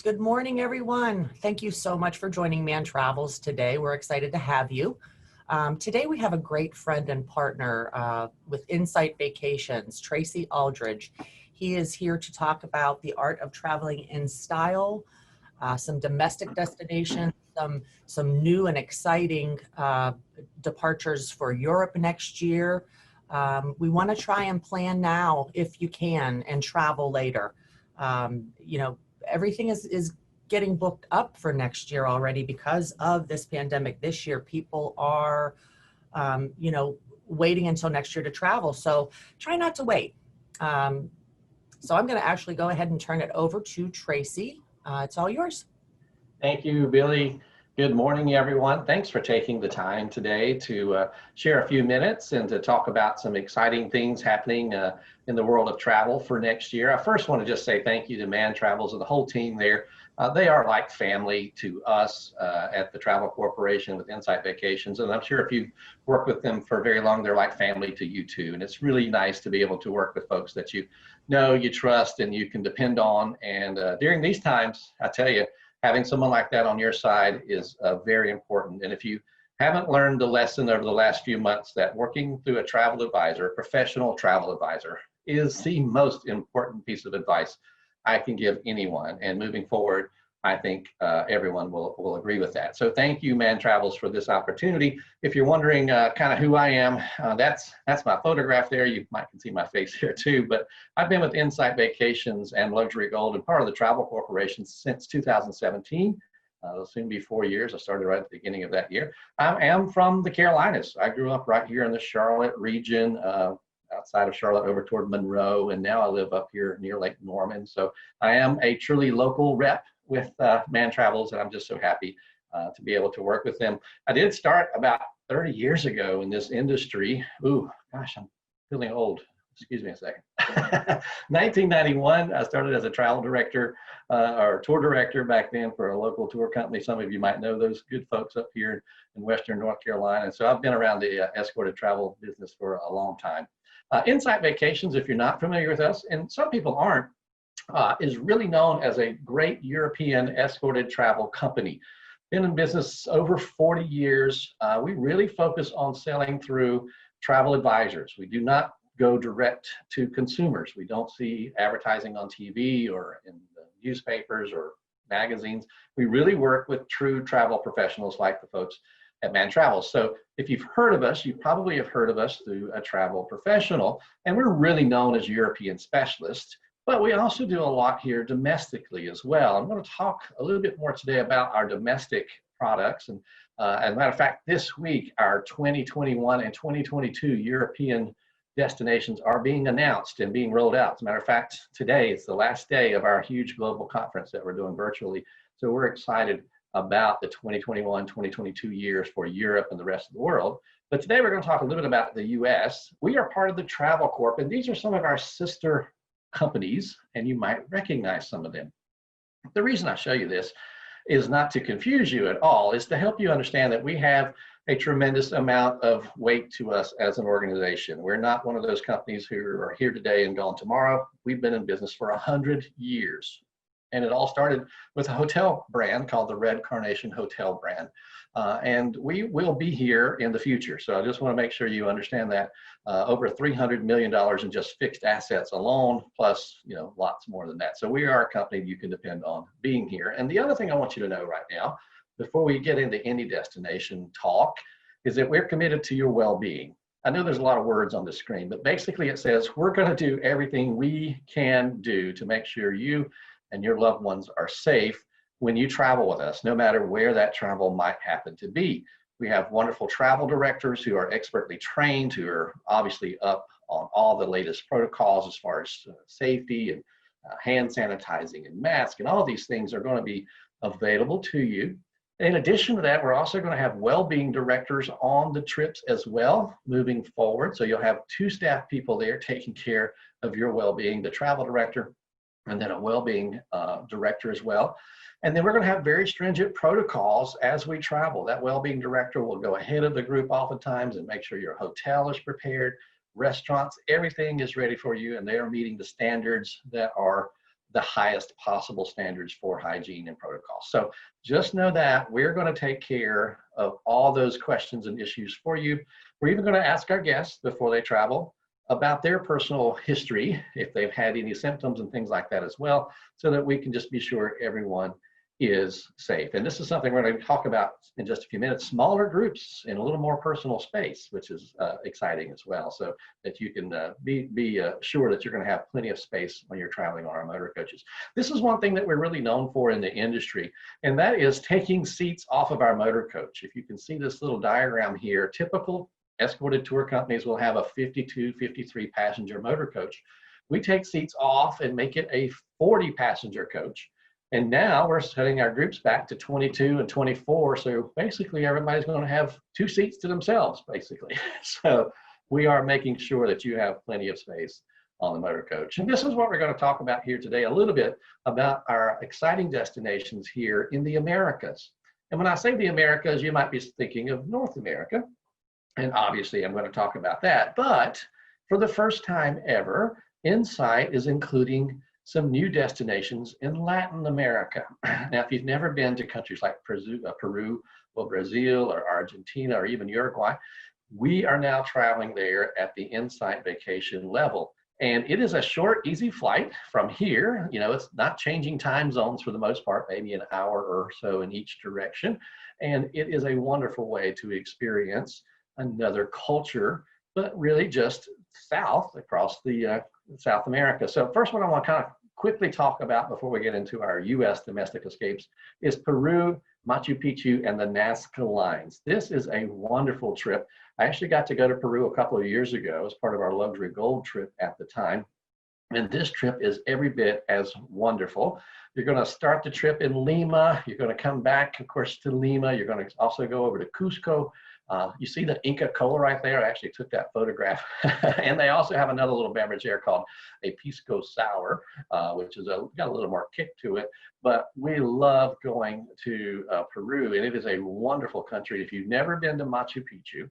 Good morning, everyone. Thank you so much for joining Mann Travels today. We're excited to have you. Today we have a great friend and partner with Insight Vacations, Tracy Aldridge. He is here to talk about the art of traveling in style, some domestic destinations, some new and exciting departures for Europe next year. We want to try and plan now if you can and travel later. Everything is getting booked up for next year already because of this pandemic. This year, people are, waiting until next year to travel. So try not to wait. So I'm going to actually go ahead and turn it over to Tracy. It's all yours. Thank you, Billy. Good morning, everyone. Thanks for taking the time today to share a few minutes and to talk about some exciting things happening in the world of travel for next year. I first want to just say thank you to Mann Travels and the whole team there. They are like family to us at the Travel Corporation with Insight Vacations. And I'm sure if you've worked with them for very long, they're like family to you too. And it's really nice to be able to work with folks that you know, you trust, and you can depend on. And during these times, I tell you, having someone like that on your side is very important. And if you haven't learned the lesson over the last few months that working through a travel advisor, a professional travel advisor, is the most important piece of advice I can give anyone. And moving forward, I think everyone will agree with that. So thank you, Mann Travels, for this opportunity. If you're wondering kind of who I am, that's my photograph there. You might can see my face here too, but I've been with Insight Vacations and Luxury Gold and part of the Travel Corporation since 2017. It'll soon be 4 years. I started right at the beginning of that year. I am from the Carolinas. I grew up right here in the Charlotte region, outside of Charlotte over toward Monroe, and now I live up here near Lake Norman. So I am a truly local rep with Mann Travels, and I'm just so happy to be able to work with them. I did start about 30 years ago in this industry. Ooh, gosh, I'm feeling old. Excuse me a second. 1991, I started as a travel director or tour director back then for a local tour company. Some of you might know those good folks up here in Western North Carolina. So I've been around the escorted travel business for a long time. Insight Vacations, if you're not familiar with us, and some people aren't, is really known as a great European escorted travel company. Been in business over 40 years. We really focus on selling through travel advisors. We do not go direct to consumers. We don't see advertising on TV or in the newspapers or magazines. We really work with true travel professionals like the folks at Mann Travels. So if you've heard of us, you probably have heard of us through a travel professional, and we're really known as European specialists, but we also do a lot here domestically as well. I'm going to talk a little bit more today about our domestic products. And as a matter of fact, this week, our 2021 and 2022 European destinations are being announced and being rolled out. As a matter of fact, today is the last day of our huge global conference that we're doing virtually. So we're excited about the 2021-2022 years for Europe and the rest of the world. But today we're going to talk a little bit about the US. We are part of the Travel Corp, and these are some of our sister companies, and you might recognize some of them. The reason I show you this is not to confuse you at all, it's to help you understand that we have a tremendous amount of weight to us as an organization. We're not one of those companies who are here today and gone tomorrow. We've been in business for 100 years. And it all started with a hotel brand called the Red Carnation Hotel brand. And we will be here in the future. So I just want to make sure you understand that over $300 million in just fixed assets alone, plus lots more than that. So we are a company you can depend on being here. And the other thing I want you to know right now, before we get into any destination talk, is that we're committed to your well-being. I know there's a lot of words on the screen, but basically it says we're going to do everything we can do to make sure you and your loved ones are safe when you travel with us, no matter where that travel might happen to be. We have wonderful travel directors who are expertly trained, who are obviously up on all the latest protocols as far as safety and hand sanitizing and mask, and all of these things are going to be available to you. In addition to that, we're also going to have well-being directors on the trips as well moving forward. So you'll have 2 staff people there taking care of your well-being, the travel director and then a well-being director as well. And then we're going to have very stringent protocols as we travel. That well-being director will go ahead of the group oftentimes and make sure your hotel is prepared, restaurants, everything is ready for you, and they are meeting the standards that are the highest possible standards for hygiene and protocol. So just know that we're going to take care of all those questions and issues for you. We're even going to ask our guests before they travel about their personal history, if they've had any symptoms and things like that as well, so that we can just be sure everyone is safe. And this is something we're going to talk about in just a few minutes, smaller groups in a little more personal space, which is exciting as well, so that you can be sure that you're going to have plenty of space when you're traveling on our motor coaches. This is one thing that we're really known for in the industry, and that is taking seats off of our motor coach. If you can see this little diagram here, typical escorted tour companies will have a 52, 53 passenger motor coach. We take seats off and make it a 40 passenger coach. And now we're setting our groups back to 22 and 24. So basically everybody's going to have 2 seats to themselves, basically. So we are making sure that you have plenty of space on the motor coach. And this is what we're going to talk about here today, a little bit about our exciting destinations here in the Americas. And when I say the Americas, you might be thinking of North America. And obviously I'm going to talk about that. But for the first time ever, Insight is including some new destinations in Latin America. Now, if you've never been to countries like Peru or Brazil or Argentina or even Uruguay, we are now traveling there at the Insight vacation level. And it is a short, easy flight from here. You know, it's not changing time zones for the most part, maybe an hour or so in each direction. And it is a wonderful way to experience another culture, but really just south across the South America. So first one I want to kind of quickly talk about before we get into our US domestic escapes is Peru, Machu Picchu, and the Nazca Lines. This is a wonderful trip. I actually got to go to Peru a couple of years ago as part of our luxury gold trip at the time. And this trip is every bit as wonderful. You're going to start the trip in Lima. You're going to come back, of course, to Lima. You're going to also go over to Cusco. You see the Inca Cola right there? I actually took that photograph. And they also have another little beverage there called a Pisco Sour, which is got a little more kick to it. But we love going to Peru, and it is a wonderful country. If you've never been to Machu Picchu,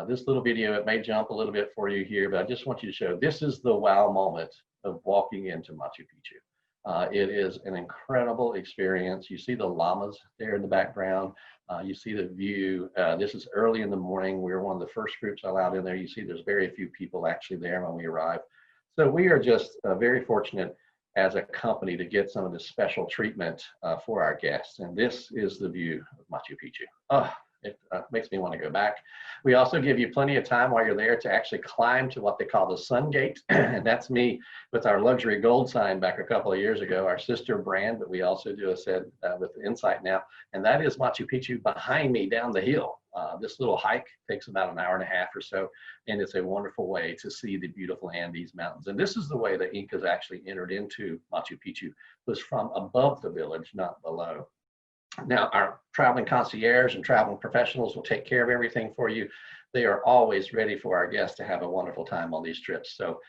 this little video, it may jump a little bit for you here, but I just want you to show this is the wow moment of walking into Machu Picchu. It is an incredible experience. You see the llamas there in the background. You see the view. This is early in the morning. We were one of the first groups allowed in there. You see there's very few people actually there when we arrive. So we are just very fortunate as a company to get some of this special treatment for our guests. And this is the view of Machu Picchu. Oh, it makes me want to go back. We also give you plenty of time while you're there to actually climb to what they call the Sun Gate. And that's me with our luxury gold sign back a couple of years ago, our sister brand, but we also do a set with Insight now. And that is Machu Picchu behind me down the hill. This little hike takes about an hour and a half or so. And it's a wonderful way to see the beautiful Andes Mountains. And this is the way the Incas actually entered into Machu Picchu, was from above the village, not below. Now, our traveling concierge and traveling professionals will take care of everything for you. They are always ready for our guests to have a wonderful time on these trips. So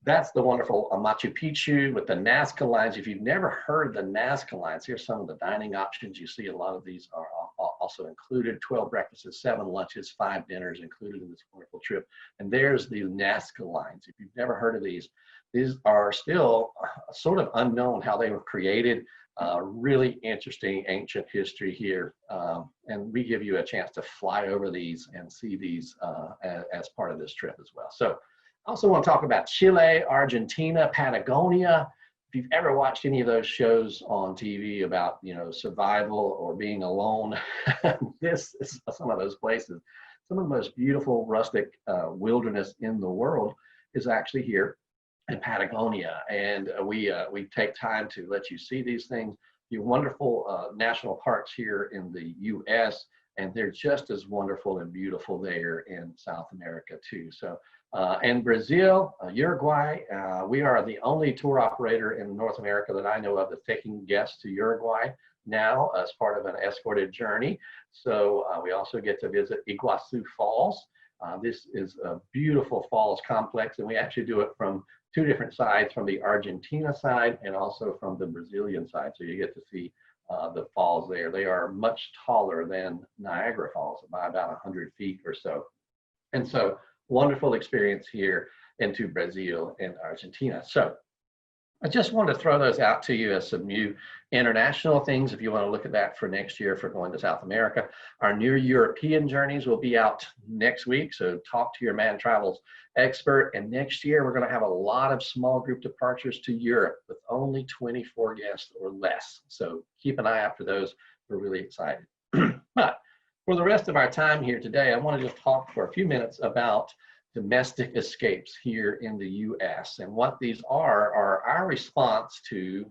that's the wonderful Machu Picchu with the Nazca Lines. If you've never heard the Nazca Lines, here's some of the dining options. You see a lot of these are also included: 12 breakfasts, 7 lunches, 5 dinners included in this wonderful trip. And there's the Nazca Lines. If you've never heard of these are still sort of unknown how they were created. Really interesting ancient history here. And we give you a chance to fly over these and see these as part of this trip as well. So I also want to talk about Chile, Argentina, Patagonia. If you've ever watched any of those shows on TV about, you know, survival or being alone, this is some of those places. Some of the most beautiful rustic wilderness in the world is actually here in Patagonia, and we take time to let you see these things. Your wonderful national parks here in the U.S., and they're just as wonderful and beautiful there in South America too. So, and Brazil, Uruguay, we are the only tour operator in North America that I know of that's taking guests to Uruguay now as part of an escorted journey. So we also get to visit Iguazu Falls. This is a beautiful falls complex, and we actually do it from 2 different sides, from the Argentina side and also from the Brazilian side. So you get to see the falls there. They are much taller than Niagara Falls by about 100 feet or so. And so wonderful experience here into Brazil and Argentina. So I just wanted to throw those out to you as some new international things. If you want to look at that for next year for going to South America, our new European journeys will be out next week. So talk to your Mann Travels expert. And next year, we're going to have a lot of small group departures to Europe with only 24 guests or less. So keep an eye out for those. We're really excited. But for the rest of our time here today, I want to just talk for a few minutes about domestic escapes here in the US. And what these are our response to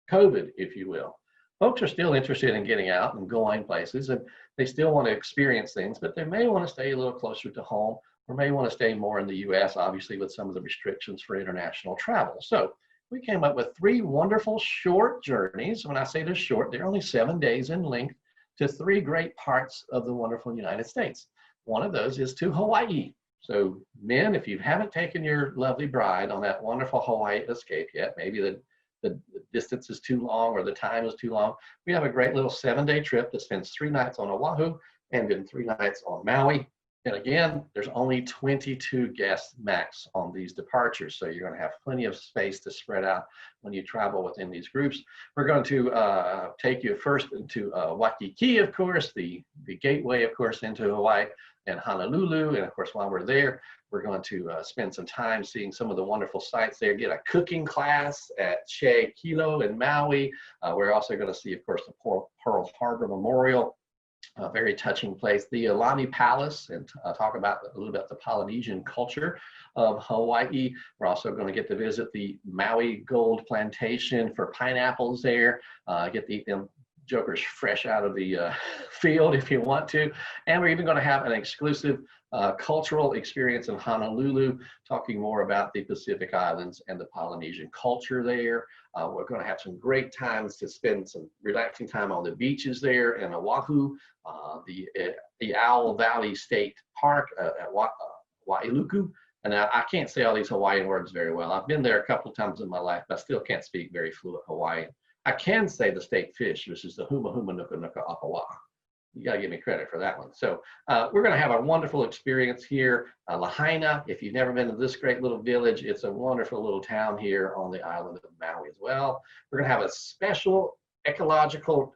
COVID, if you will. Folks are still interested in getting out and going places, and they still want to experience things, but they may want to stay a little closer to home or may want to stay more in the US, obviously with some of the restrictions for international travel. So we came up with 3 wonderful short journeys. When I say they're short, they're only 7 days in length to 3 great parts of the wonderful United States. One of those is to Hawaii. So men, if you haven't taken your lovely bride on that wonderful Hawaii escape yet, maybe the distance is too long or the time is too long, we have a great little 7-day trip that spends 3 nights on Oahu and then 3 nights on Maui. And again, there's only 22 guests max on these departures. So you're going to have plenty of space to spread out when you travel within these groups. We're going to take you first into Waikiki, of course, the gateway, of course, into Hawaii, and Honolulu. And of course, while we're there, we're going to spend some time seeing some of the wonderful sites there, get a cooking class at Che Kilo in Maui. We're also going to see, of course, the Pearl Harbor Memorial, a very touching place, the Aulani Palace, and talk about a little bit the Polynesian culture of Hawaii. We're also going to get to visit the Maui Gold Plantation for pineapples there, get to eat them jokers fresh out of the field if you want to. And we're even going to have an exclusive cultural experience in Honolulu, talking more about the Pacific Islands and the Polynesian culture there. We're going to have some great times to spend some relaxing time on the beaches there in Oahu, the Owl Valley State Park at Wailuku. And I can't say all these Hawaiian words very well. I've been there a couple of times in my life, but I still can't speak very fluent Hawaiian. I can say the state fish, which is the huma huma nuka nuka apawa. You got to give me credit for that one. So we're going to have a wonderful experience here. Lahaina, if you've never been to this great little village, it's a wonderful little town here on the island of Maui as well. We're going to have a special ecological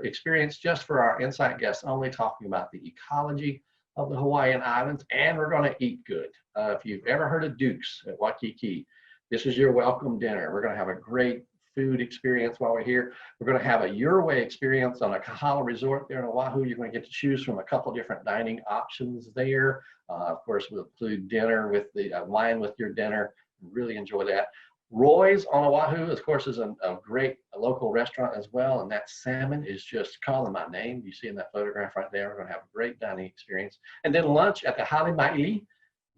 experience just for our Insight guests only, talking about the ecology of the Hawaiian Islands, and we're going to eat good. If you've ever heard of Duke's at Waikiki, this is your welcome dinner. We're going to have a great food experience while we're here. We're going to have a Your Way experience on a Kahala resort there in Oahu. You're going to get to choose from a couple different dining options there. Of course, we'll include dinner with the wine with your dinner. Really enjoy that. Roy's on Oahu, of course, is a great local restaurant as well. And that salmon is just calling my name. You see in that photograph right there. We're going to have a great dining experience. And then lunch at the Halimaili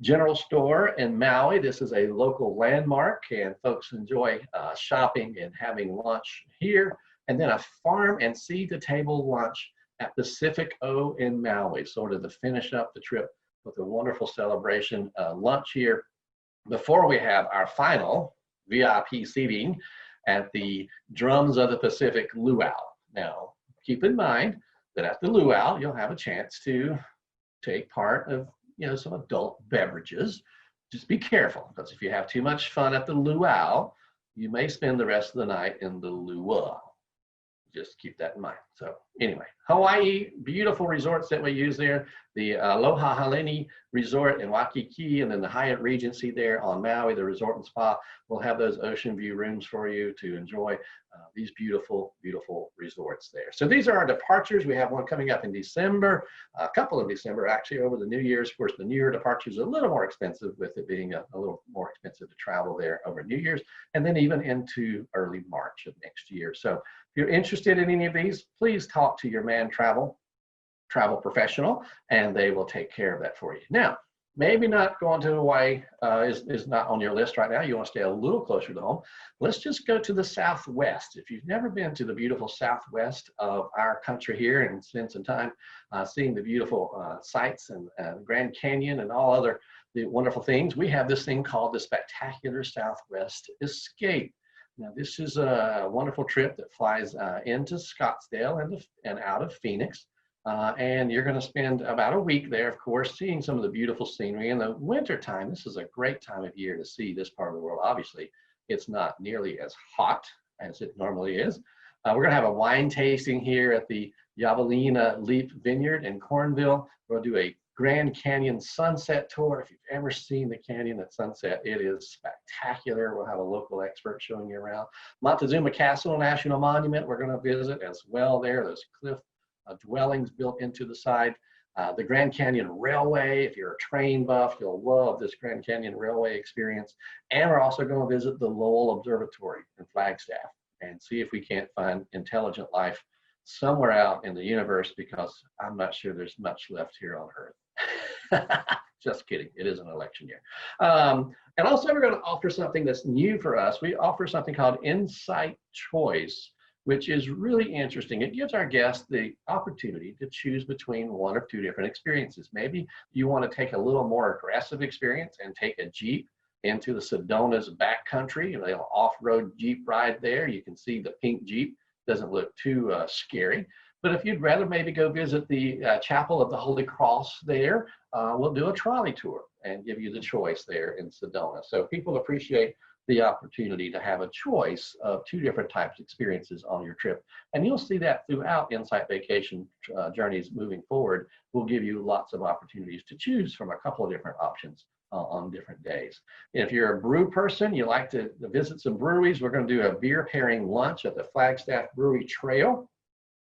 General Store in Maui. This is a local landmark, and folks enjoy shopping and having lunch here. And then a farm and seed to table lunch at Pacific O in Maui, sort of to finish up the trip with a wonderful celebration lunch here before we have our final VIP seating at the Drums of the Pacific Luau. Now, keep in mind that at the luau, you'll have a chance to take part of some adult beverages. Just be careful, because if you have too much fun at the luau, you may spend the rest of the night in the luau. Just keep that in mind. So anyway, Hawaii, beautiful resorts that we use there. The Aloha Haleni Resort in Waikiki, and then the Hyatt Regency there on Maui, the resort and spa. We'll have those ocean view rooms for you to enjoy these beautiful, beautiful resorts there. So these are our departures. We have one coming up in December, a couple in December, actually, over the New Year's. Of course, the New Year departure is a little more expensive, with it being a little more expensive to travel there over New Year's, and then even into early March of next year. So if you're interested in any of these, please talk to your Mann travel professional, and they will take care of that for you. Now, maybe not going to Hawaii is not on your list right now. You want to stay a little closer to home. Let's just go to the Southwest. If you've never been to the beautiful Southwest of our country here and spend some time seeing the beautiful sights and Grand Canyon and all other the wonderful things, we have this thing called the Spectacular Southwest Escape. Now, this is a wonderful trip that flies into Scottsdale and out of Phoenix. And you're going to spend about a week there, of course, seeing some of the beautiful scenery. In the wintertime, this is a great time of year to see this part of the world, obviously, It's not nearly as hot as it normally is. We're going to have a wine tasting here at the Javelina Leap Vineyard in Cornville. We'll do a Grand Canyon sunset tour. If you've ever seen the canyon at sunset, it is spectacular. We'll have a local expert showing you around. Montezuma Castle National Monument, we're going to visit as well there. Those cliff dwellings built into the side. The Grand Canyon Railway, if you're a train buff, you'll love this Grand Canyon Railway experience. And we're also going to visit the Lowell Observatory in Flagstaff and see if we can't find intelligent life somewhere out in the universe, because I'm not sure there's much left here on Earth. Just kidding, it is an election year. And also we're going to offer something that's new for us. We offer something called Insight Choice, which is really interesting. It gives our guests the opportunity to choose between one or two different experiences. Maybe you want to take a little more aggressive experience and take a Jeep into the Sedona's backcountry, a little off-road Jeep ride there. You can see the pink Jeep, doesn't look too scary. But if you'd rather maybe go visit the Chapel of the Holy Cross there, we'll do a trolley tour and give you the choice there in Sedona. So people appreciate the opportunity to have a choice of two different types of experiences on your trip. And you'll see that throughout Insight Vacation Journeys moving forward. We'll give you lots of opportunities to choose from a couple of different options on different days. If you're a brew person, you like to visit some breweries, we're going to do a beer pairing lunch at the Flagstaff Brewery Trail.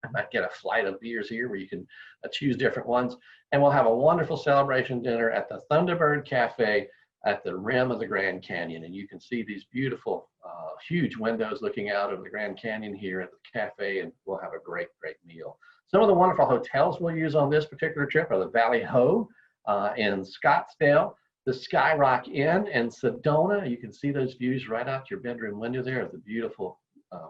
I might get a flight of beers here where you can choose different ones. And we'll have a wonderful celebration dinner at the Thunderbird Cafe at the rim of the Grand Canyon. And you can see these beautiful, huge windows looking out over the Grand Canyon here at the cafe, and we'll have a great, great meal. Some of the wonderful hotels we'll use on this particular trip are the Valley Ho in Scottsdale, the Skyrock Inn in Sedona. You can see those views right out your bedroom window there of the beautiful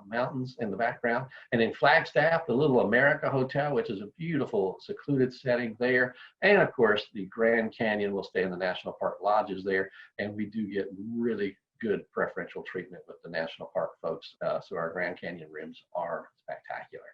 mountains in the background. And in Flagstaff, the Little America Hotel, which is a beautiful secluded setting there. And of course, the Grand Canyon will stay in the National Park lodges there. And we do get really good preferential treatment with the National Park folks. So our Grand Canyon rooms are spectacular.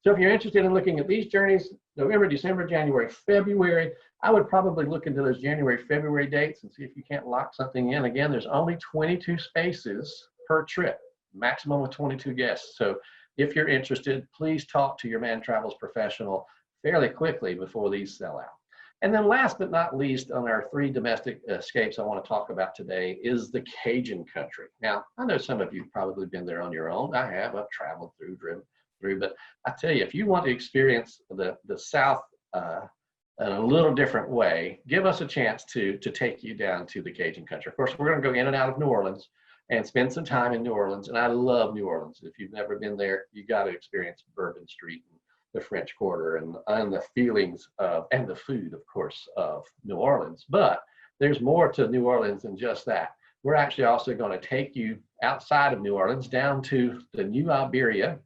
So if you're interested in looking at these journeys, November, December, January, February, I would probably look into those January, February dates and see if you can't lock something in. Again, there's only 22 spaces per trip, maximum of 22 guests. So if you're interested, please talk to your Mann Travels professional fairly quickly before these sell out. And then last but not least, on our 3 domestic escapes I want to talk about today is the Cajun country. Now, I know some of you have probably been there on your own. I have. I've traveled through, driven through, but I tell you, if you want to experience the South in a little different way, give us a chance to take you down to the Cajun country. Of course, we're going to go in and out of New Orleans and spend some time in New Orleans. And I love New Orleans. If you've never been there, you got to experience Bourbon Street and the French Quarter and the feelings of, and the food, of course, of New Orleans. But there's more to New Orleans than just that. We're actually also going to take you outside of New Orleans down to the New Iberia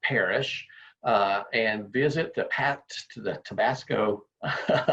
Parish and visit the Tabasco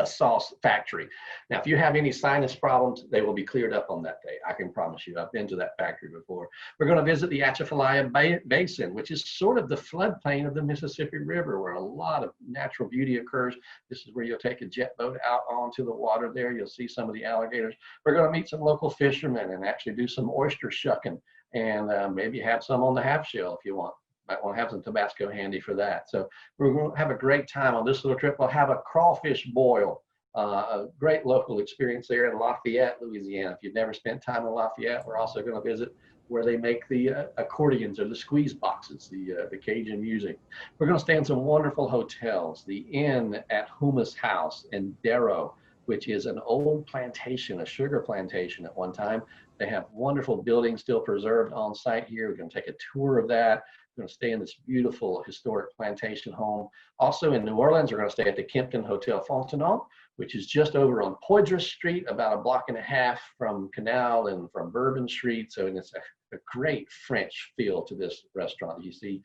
sauce factory. Now, if you have any sinus problems, they will be cleared up on that day. I can promise you. I've been to that factory before. We're going to visit the Atchafalaya Basin, which is sort of the floodplain of the Mississippi River, where a lot of natural beauty occurs. This is where you'll take a jet boat out onto the water there. You'll see some of the alligators. We're going to meet some local fishermen and actually do some oyster shucking and maybe have some on the half shell if you want. Might want to have some Tabasco handy for that. So we're going to have a great time on this little trip. We'll have a crawfish boil, a great local experience there in Lafayette, Louisiana. If you've never spent time in Lafayette, we're also going to visit where they make the accordions or the squeeze boxes, the Cajun music. We're going to stay in some wonderful hotels. The Inn at Hummus House in Darrow, which is an old plantation, a sugar plantation at one time. They have wonderful buildings still preserved on site here. We're going to take a tour of that. We're going to stay in this beautiful historic plantation home. Also in New Orleans, we're going to stay at the Kempton Hotel Fontenot, which is just over on Poydras Street, about a block and a half from Canal and from Bourbon Street. So it's a great French feel to this restaurant. You see,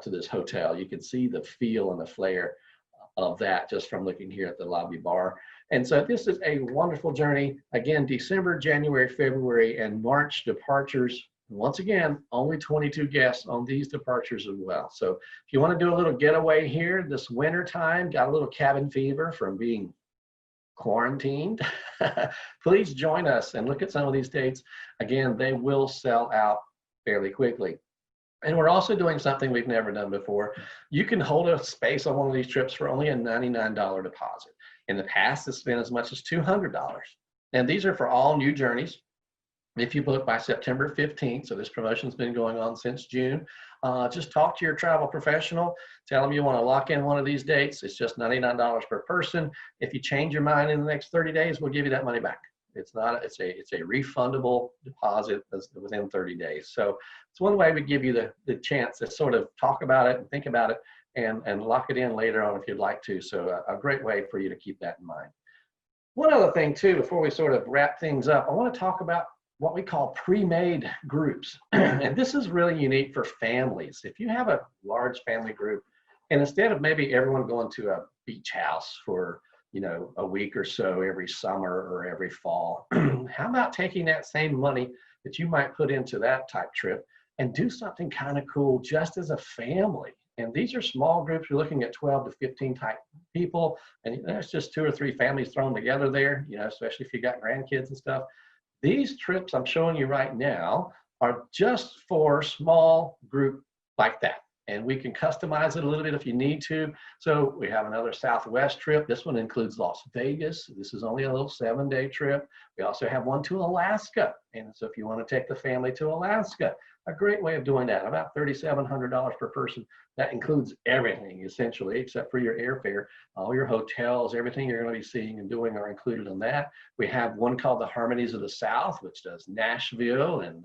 to this hotel, you can see the feel and the flair of that just from looking here at the lobby bar. And so this is a wonderful journey. Again, December, January, February, and March departures. Once again, only 22 guests on these departures as well. So if you want to do a little getaway here this winter time, got a little cabin fever from being quarantined, please join us and look at some of these dates. Again, they will sell out fairly quickly. And we're also doing something we've never done before. You can hold a space on one of these trips for only a $99 deposit. In the past, it's been as much as $200. And these are for all new journeys. If you book by September 15th, so this promotion's been going on since June, just talk to your travel professional, tell them you want to lock in one of these dates. It's just $99 per person. If you change your mind in the next 30 days, we'll give you that money back. It's a refundable deposit within 30 days. So it's one way we give you the chance to sort of talk about it and think about it and lock it in later on if you'd like to. So a great way for you to keep that in mind. One other thing too, before we sort of wrap things up, I want to talk about what we call pre-made groups. And this is really unique for families. If you have a large family group, and instead of maybe everyone going to a beach house for a week or so every summer or every fall, how about taking that same money that you might put into that type trip and do something kind of cool just as a family? And these are small groups. You're looking at 12 to 15 type people, and there's just 2 or 3 families thrown together there, especially if you got grandkids and stuff. These trips I'm showing you right now are just for small group like that. And we can customize it a little bit if you need to. So we have another Southwest trip. This one includes Las Vegas. This is only a little 7-day trip. We also have one to Alaska. And so if you want to take the family to Alaska, a great way of doing that, about $3,700 per person. That includes everything essentially, except for your airfare. All your hotels, everything you're going to be seeing and doing are included in that. We have one called the Harmonies of the South, which does Nashville and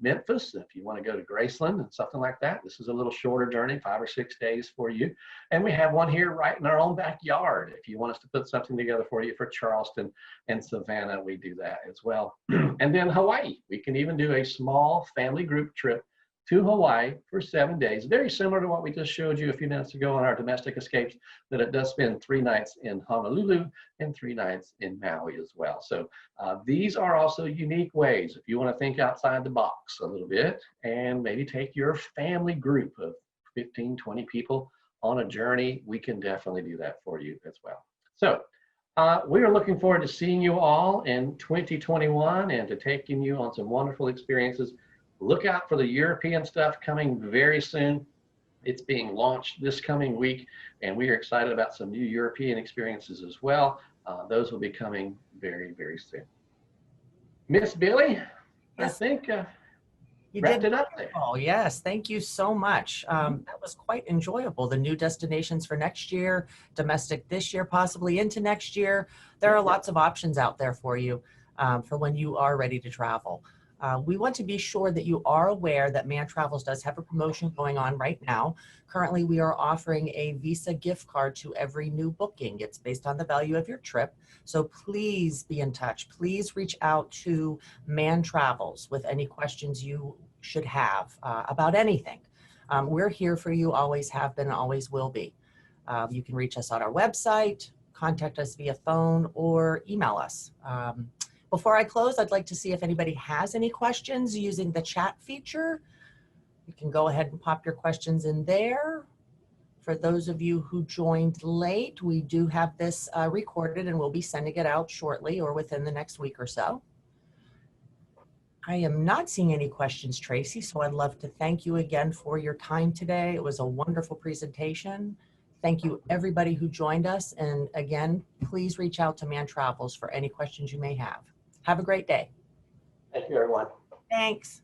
Memphis. If you want to go to Graceland and something like that, this is a little shorter journey, 5 or 6 days for you. And we have one here right in our own backyard. If you want us to put something together for you for Charleston and Savannah, we do that as well. And then Hawaii, we can even do a small family group trip to Hawaii for 7 days, very similar to what we just showed you a few minutes ago on our domestic escapes, that it does spend 3 nights in Honolulu and 3 nights in Maui as well. So these are also unique ways if you want to think outside the box a little bit and maybe take your family group of 15, 20 people on a journey. We can definitely do that for you as well. So we are looking forward to seeing you all in 2021 and to taking you on some wonderful experiences. Look out for the European stuff coming very soon. It's being launched this coming week, and we are excited about some new European experiences as well. Those will be coming very, very soon. Miss Billy, yes. I think you wrapped it up there. Oh, yes. Thank you so much. That was quite enjoyable. The new destinations for next year, domestic this year, possibly into next year. There are lots of options out there for you for when you are ready to travel. We want to be sure that you are aware that Mann Travels does have a promotion going on right now. Currently, we are offering a Visa gift card to every new booking. It's based on the value of your trip. So please be in touch. Please reach out to Mann Travels with any questions you should have about anything. We're here for you, always have been, always will be. You can reach us on our website, contact us via phone, or email us. Before I close, I'd like to see if anybody has any questions using the chat feature. You can go ahead and pop your questions in there. For those of you who joined late, we do have this recorded and we'll be sending it out shortly or within the next week or so. I am not seeing any questions, Tracy, so I'd love to thank you again for your time today. It was a wonderful presentation. Thank you, everybody who joined us. And again, please reach out to Mann Travels for any questions you may have. Have a great day. Thank you, everyone. Thanks.